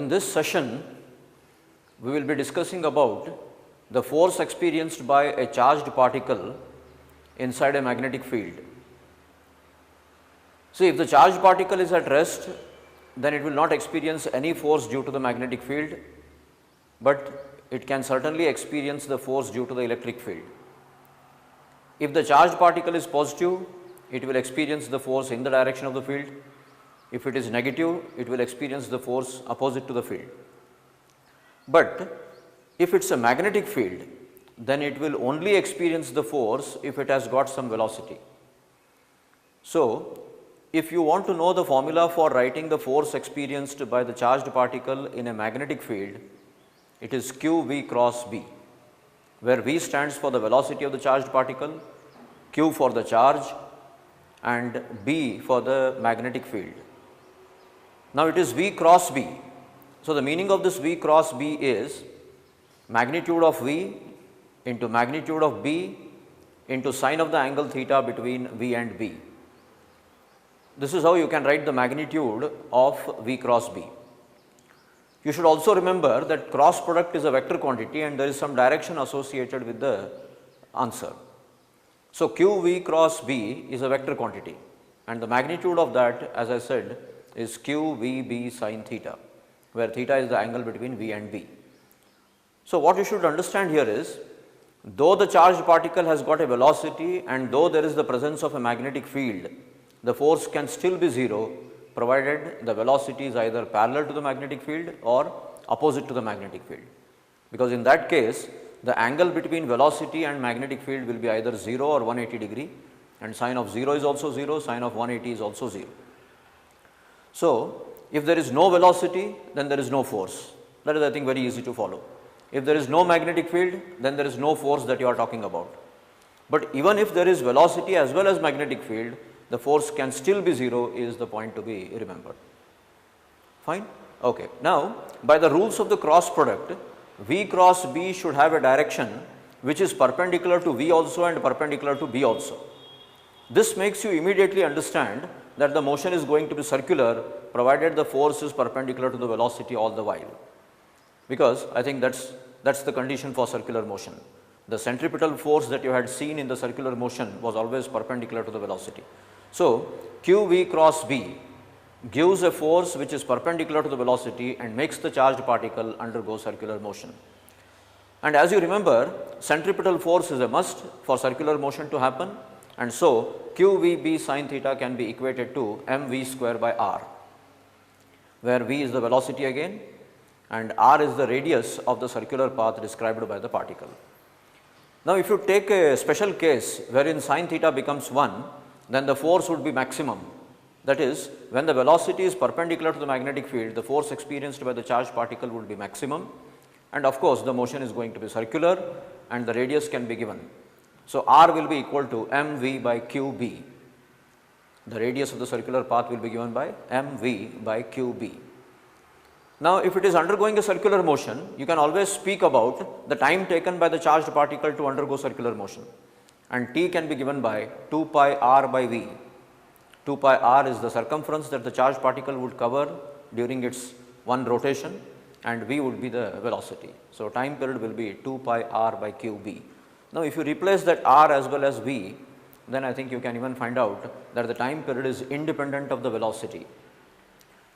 in this session, we will be discussing about the force experienced by a charged particle inside a magnetic field. See, if the charged particle is at rest, then it will not experience any force due to the magnetic field, but it can certainly experience the force due to the electric field. If the charged particle is positive, it will experience the force in the direction of the field. If it is negative, it will experience the force opposite to the field. But if it is a magnetic field, then it will only experience the force if it has got some velocity. So, if you want to know the formula for writing the force experienced by the charged particle in a magnetic field, it is q v cross b, where v stands for the velocity of the charged particle, q for the charge and b for the magnetic field. Now, it is v cross b. So, the meaning of this v cross b is magnitude of v into magnitude of b into sine of the angle theta between v and b. This is how you can write the magnitude of v cross b. You should also remember that cross product is a vector quantity and there is some direction associated with the answer. So, q v cross b is a vector quantity and the magnitude of that, as I said, is q v b sin theta, where theta is the angle between v and b. So, what you should understand here is, though the charged particle has got a velocity and though there is the presence of a magnetic field, the force can still be 0 provided the velocity is either parallel to the magnetic field or opposite to the magnetic field, because in that case the angle between velocity and magnetic field will be either 0 or 180 degree, and sine of 0 is also 0, sine of 180 is also 0. So, if there is no velocity, then there is no force. That is, I think, very easy to follow. If there is no magnetic field, then there is no force that you are talking about. But even if there is velocity as well as magnetic field, the force can still be 0 is the point to be remembered. Fine? Okay. Now, by the rules of the cross product, v cross b should have a direction which is perpendicular to v also and perpendicular to b also. This makes you immediately understand that the motion is going to be circular provided the force is perpendicular to the velocity all the while, because I think that's the condition for circular motion. The centripetal force that you had seen in the circular motion was always perpendicular to the velocity. So, q v cross b gives a force which is perpendicular to the velocity and makes the charged particle undergo circular motion. And as you remember, centripetal force is a must for circular motion to happen, and so q v b sin theta can be equated to m v square by r, where v is the velocity again and r is the radius of the circular path described by the particle. Now, if you take a special case wherein sin theta becomes 1, then the force would be maximum. That is, when the velocity is perpendicular to the magnetic field, the force experienced by the charged particle would be maximum, and of course, the motion is going to be circular and the radius can be given. So, r will be equal to mv by qb. The radius of the circular path will be given by mv by qb. Now, if it is undergoing a circular motion, you can always speak about the time taken by the charged particle to undergo circular motion, and t can be given by 2 pi r by v. 2 pi r is the circumference that the charged particle would cover during its one rotation, and v would be the velocity. So, time period will be 2 pi r by qb. Now, if you replace that r as well as v, then I think you can even find out that the time period is independent of the velocity.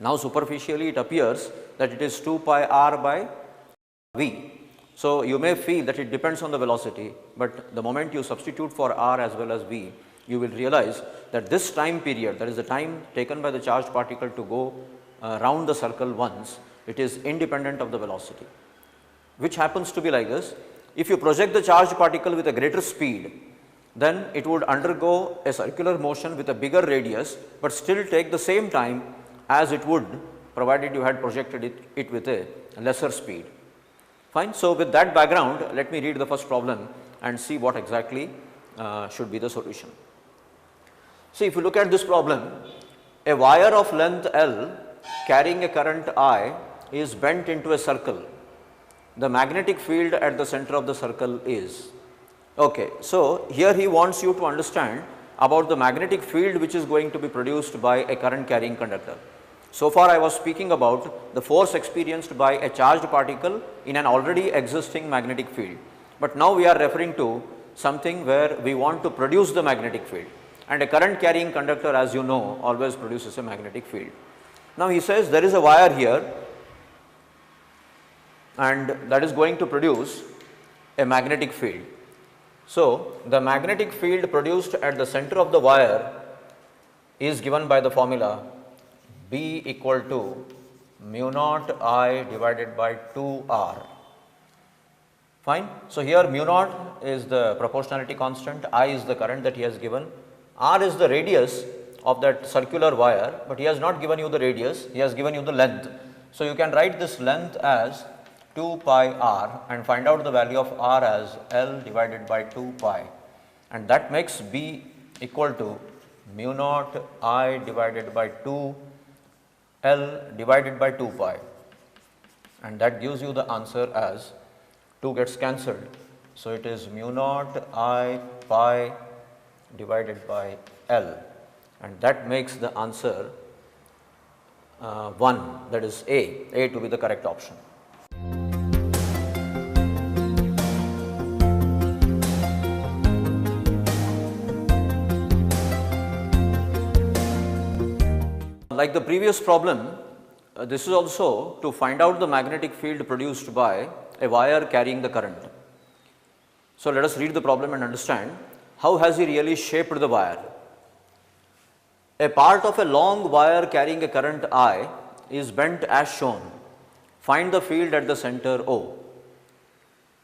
Now, superficially it appears that it is 2 pi r by v. So, you may feel that it depends on the velocity, but the moment you substitute for r as well as v, you will realize that this time period, that is the time taken by the charged particle to go round the circle once, it is independent of the velocity, which happens to be like this. If you project the charged particle with a greater speed, then it would undergo a circular motion with a bigger radius, but still take the same time as it would provided you had projected it with a lesser speed. Fine. So, with that background, let me read the first problem and see what exactly should be the solution. See, if you look at this problem, a wire of length L carrying a current I is bent into a circle. The magnetic field at the center of the circle is. Okay. So, here he wants you to understand about the magnetic field which is going to be produced by a current carrying conductor. So far I was speaking about the force experienced by a charged particle in an already existing magnetic field, but now we are referring to something where we want to produce the magnetic field, and a current carrying conductor, as you know, always produces a magnetic field. Now he says there is a wire here and that is going to produce a magnetic field. So the magnetic field produced at the center of the wire is given by the formula B equal to mu naught I divided by 2R. Fine. So here mu naught is the proportionality constant, I is the current that he has given, R is the radius of that circular wire, but he has not given you the radius, he has given you the length. So you can write this length as 2 pi R and find out the value of R as L divided by 2 pi, and that makes B equal to mu naught I divided by 2 L divided by 2 pi, and that gives you the answer as 2 gets cancelled. So it is mu naught I pi divided by L, and that makes the answer 1, that is A to be the correct option. Like the previous problem, this is also to find out the magnetic field produced by a wire carrying the current. So let us read the problem and understand how has he really shaped the wire. A part of a long wire carrying a current I is bent as shown. Find the field at the center O.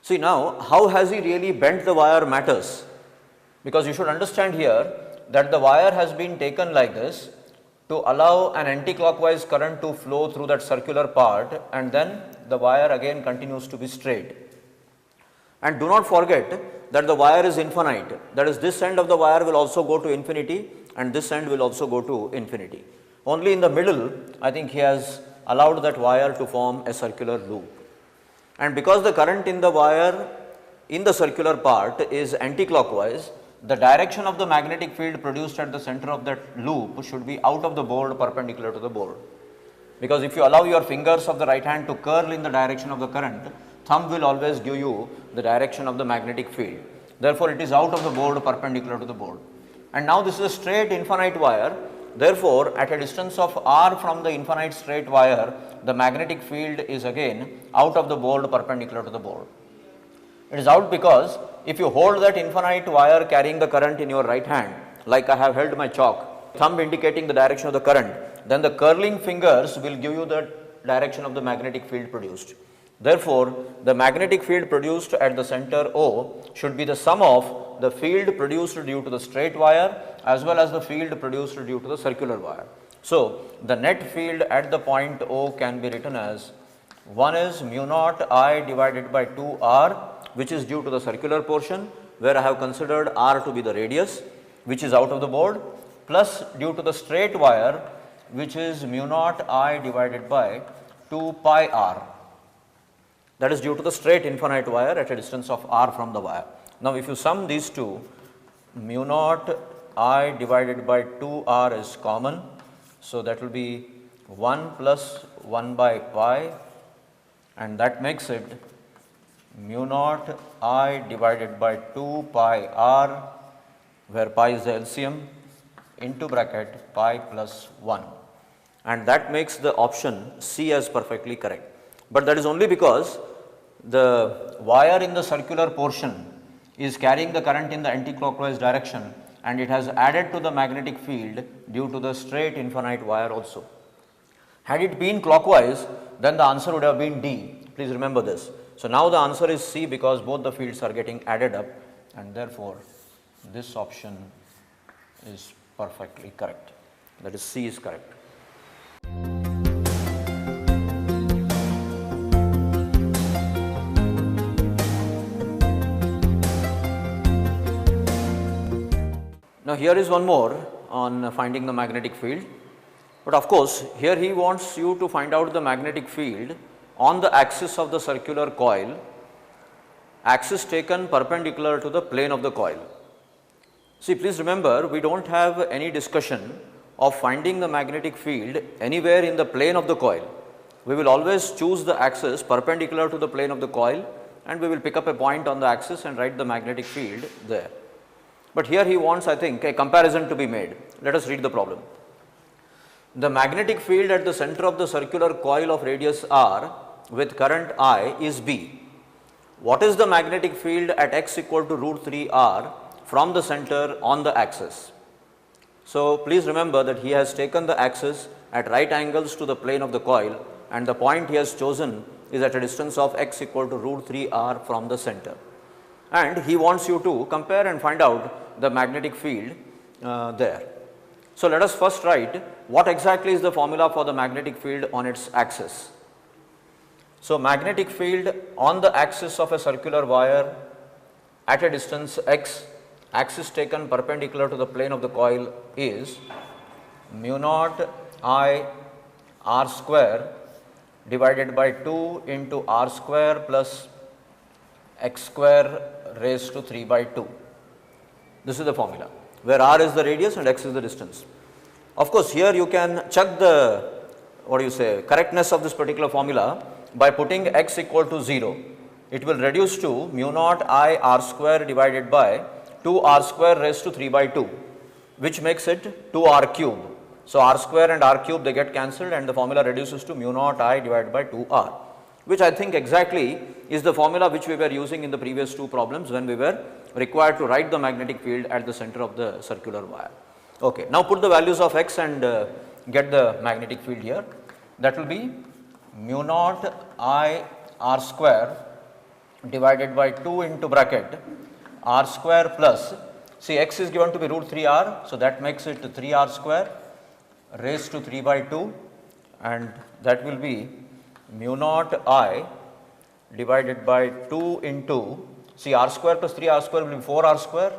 See now, how has he really bent the wire matters, because you should understand here that the wire has been taken like this to allow an anti-clockwise current to flow through that circular part, and then the wire again continues to be straight. And do not forget that the wire is infinite, that is, this end of the wire will also go to infinity and this end will also go to infinity. Only in the middle, I think he has allowed that wire to form a circular loop. And because the current in the wire in the circular part is anti-clockwise, the direction of the magnetic field produced at the center of that loop should be out of the board, perpendicular to the board. Because if you allow your fingers of the right hand to curl in the direction of the current, thumb will always give you the direction of the magnetic field. Therefore, it is out of the board, perpendicular to the board. And now this is a straight infinite wire. Therefore, at a distance of R from the infinite straight wire, the magnetic field is again out of the board, perpendicular to the board. It is out because if you hold that infinite wire carrying the current in your right hand, like I have held my chalk, thumb indicating the direction of the current, then the curling fingers will give you the direction of the magnetic field produced. Therefore, the magnetic field produced at the center O should be the sum of the field produced due to the straight wire as well as the field produced due to the circular wire. So, the net field at the point O can be written as 1 is mu naught I divided by 2R, which is due to the circular portion, where I have considered R to be the radius, which is out of the board, plus due to the straight wire, which is mu naught I divided by 2 pi R. That is due to the straight infinite wire at a distance of R from the wire. Now, if you sum these two, mu naught I divided by 2R is common. So, that will be 1 plus 1 by pi, and that makes it mu naught I divided by 2 pi R, where pi is the LCM, into bracket pi plus 1, and that makes the option C as perfectly correct. But that is only because the wire in the circular portion is carrying the current in the anti-clockwise direction, and it has added to the magnetic field due to the straight infinite wire also. Had it been clockwise, then the answer would have been D. Please remember this. So now the answer is C because both the fields are getting added up, and therefore this option is perfectly correct. That is, C is correct. Now here is one more on finding the magnetic field, but of course here he wants you to find out the magnetic field on the axis of the circular coil, axis taken perpendicular to the plane of the coil. See, please remember, we do not have any discussion of finding the magnetic field anywhere in the plane of the coil, we will always choose the axis perpendicular to the plane of the coil, and we will pick up a point on the axis and write the magnetic field there. But here he wants, I think, a comparison to be made. Let us read the problem. The magnetic field at the center of the circular coil of radius r with current I is B. What is the magnetic field at x equal to root 3 r from the center on the axis? So, please remember that he has taken the axis at right angles to the plane of the coil, and the point he has chosen is at a distance of x equal to root 3 r from the center. And he wants you to compare and find out the magnetic field there. So, let us first write what exactly is the formula for the magnetic field on its axis. So, magnetic field on the axis of a circular wire at a distance x, axis taken perpendicular to the plane of the coil, is mu naught I r square divided by 2 into r square plus x square raised to 3 by 2. This is the formula, where r is the radius and x is the distance. Of course, here you can check the correctness of this particular formula by putting x equal to 0. It will reduce to mu naught I r square divided by 2 r square raised to 3 by 2, which makes it 2 r cube. So, r square and r cube, they get cancelled, and the formula reduces to mu naught I divided by 2 r, which I think exactly is the formula which we were using in the previous two problems when we were required to write the magnetic field at the center of the circular wire. Okay. Now, put the values of x and get the magnetic field here. That will be mu naught I r square divided by 2 into bracket r square plus, see, x is given to be root 3 r, so that makes it 3 r square raised to 3 by 2, and that will be mu naught I divided by 2 into, see, r square plus 3 r square will be 4 r square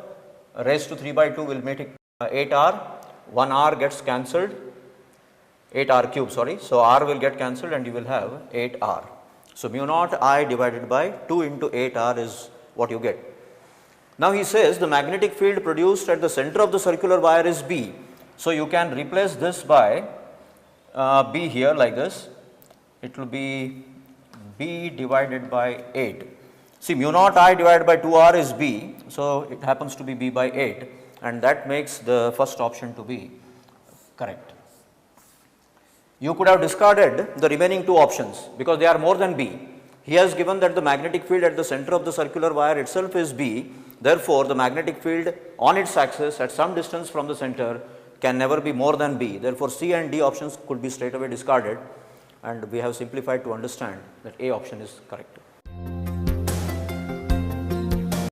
raised to 3 by 2 will make it 8 r, 1 r gets cancelled, 8 r cube, sorry. So, r will get cancelled and you will have 8 r. So, mu naught I divided by 2 into 8 r is what you get. Now, he says the magnetic field produced at the center of the circular wire is B. So, you can replace this by B here like this. It will be B divided by 8. See, mu naught I divided by 2 r is B. So, it happens to be B by 8, and that makes the first option to be correct. You could have discarded the remaining two options because they are more than B. He has given that the magnetic field at the center of the circular wire itself is B. Therefore, the magnetic field on its axis at some distance from the center can never be more than B. Therefore, C and D options could be straight away discarded, and we have simplified to understand that A option is correct.